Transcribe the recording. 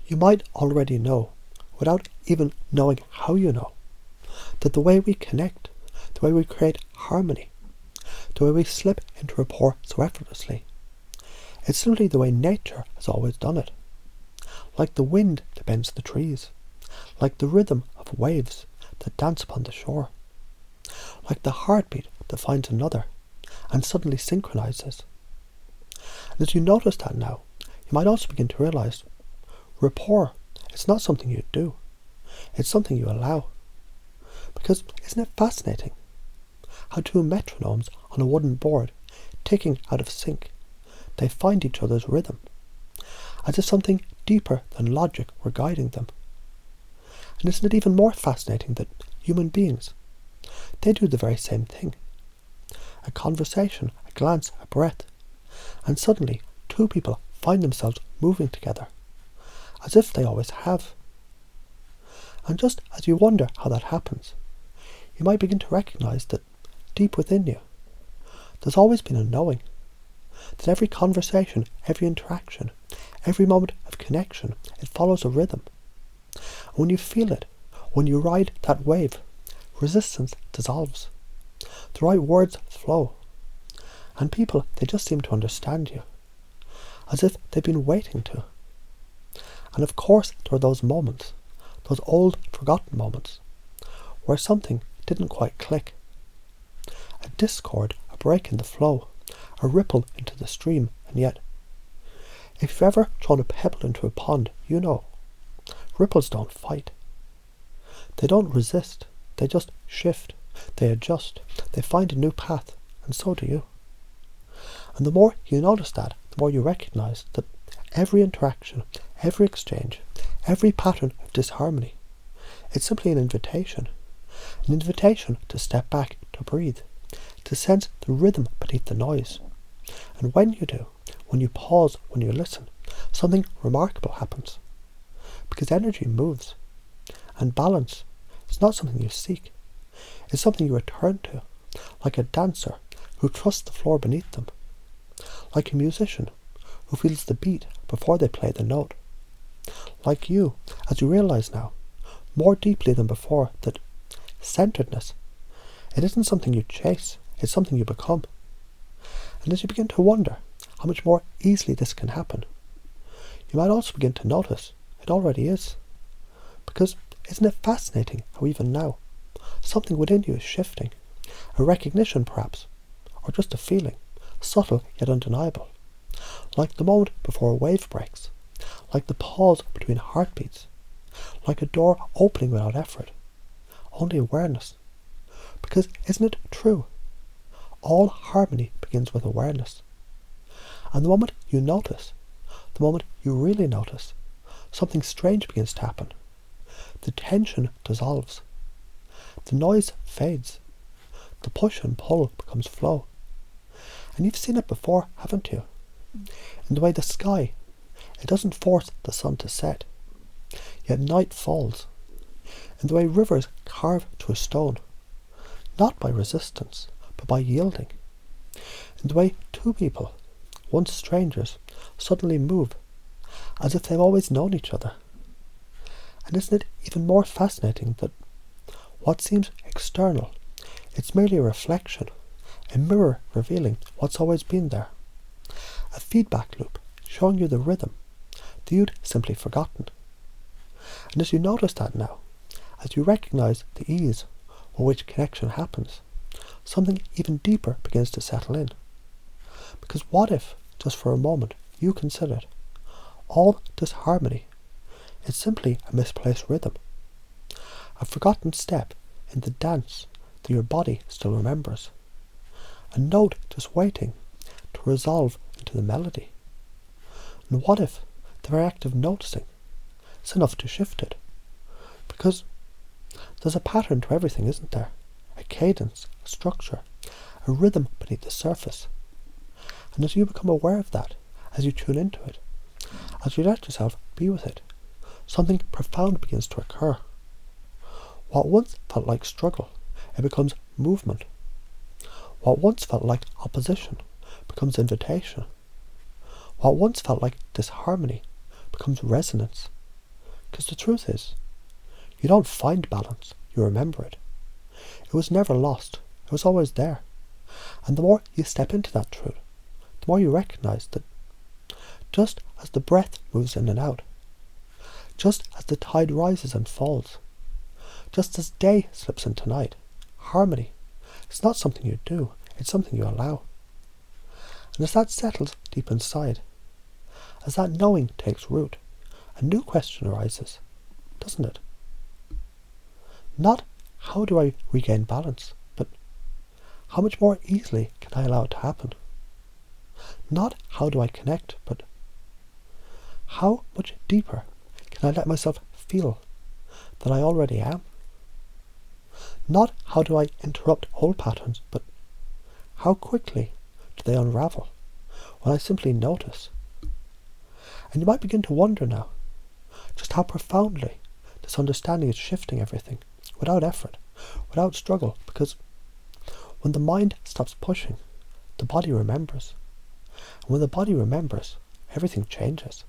You might already know, without even knowing how you know, that the way we connect, the way we create harmony, the way we slip into rapport so effortlessly, it's simply the way nature has always done it. Like the wind that bends the trees, like the rhythm of waves that dance upon the shore, like the heartbeat that finds another and suddenly synchronizes. And as you notice that now, you might also begin to realize rapport, it's not something you do, it's something you allow. Because isn't it fascinating how two metronomes on a wooden board, ticking out of sync, they find each other's rhythm, as if something deeper than logic were guiding them. And isn't it even more fascinating that human beings, they do the very same thing? A conversation, a glance, a breath, and suddenly two people find themselves moving together, as if they always have. And just as you wonder how that happens, you might begin to recognize that deep within you, there's always been a knowing, that every conversation, every interaction, every moment of connection, it follows a rhythm. And when you feel it, when you ride that wave, resistance dissolves, the right words flow, and people, they just seem to understand you, as if they've been waiting to. And of course there are those moments, those old forgotten moments, where something didn't quite click. A discord, a break in the flow, a ripple into the stream, and yet, if you've ever thrown a pebble into a pond, you know, ripples don't fight. They don't resist, they just shift, they adjust, they find a new path, and so do you. And the more you notice that, the more you recognize that every interaction, every exchange, every pattern of disharmony, it's simply an invitation to step back, to breathe, to sense the rhythm beneath the noise. And when you do, when you pause, when you listen, something remarkable happens. Because energy moves, and balance is not something you seek, it's something you return to, like a dancer who trusts the floor beneath them, like a musician who feels the beat before they play the note, like you, as you realize now, more deeply than before, that centeredness, it isn't something you chase, it's something you become. And as you begin to wonder how much more easily this can happen, you might also begin to notice it already is. Because isn't it fascinating how even now, something within you is shifting, a recognition perhaps, or just a feeling, subtle yet undeniable, like the moment before a wave breaks, like the pause between heartbeats, like a door opening without effort, only awareness. Because isn't it true? All harmony begins with awareness. And the moment you notice, the moment you really notice, something strange begins to happen. The tension dissolves. The noise fades. The push and pull becomes flow. And you've seen it before, haven't you? In the way the sky, it doesn't force the sun to set, yet night falls. In the way rivers carve to a stone, not by resistance, but by yielding. In the way two people, once strangers, suddenly move, as if they've always known each other. And isn't it even more fascinating that what seems external, it's merely a reflection, a mirror revealing what's always been there, a feedback loop showing you the rhythm that you'd simply forgotten. And as you notice that now, as you recognize the ease with which connection happens, something even deeper begins to settle in. Because what if, just for a moment, you considered all disharmony is simply a misplaced rhythm, a forgotten step in the dance that your body still remembers, a note just waiting to resolve into the melody? And what if the very act of noticing is enough to shift it? Because there's a pattern to everything, isn't there? A cadence, a structure, a rhythm beneath the surface. And as you become aware of that, as you tune into it, as you let yourself be with it, something profound begins to occur. What once felt like struggle, it becomes movement. What once felt like opposition becomes invitation. What once felt like disharmony becomes resonance. Because the truth is, you don't find balance, you remember it. It was never lost, it was always there. And the more you step into that truth, the more you recognize that just as the breath moves in and out, just as the tide rises and falls, just as day slips into night, harmony is not something you do, it's something you allow. And as that settles deep inside, as that knowing takes root, a new question arises, doesn't it? Not how do I regain balance, but how much more easily can I allow it to happen? Not how do I connect, but how much deeper can I let myself feel that I already am? Not how do I interrupt old patterns, but how quickly do they unravel when I simply notice? And you might begin to wonder now just how profoundly this understanding is shifting everything without effort, without struggle, because when the mind stops pushing, the body remembers. And when the body remembers, everything changes.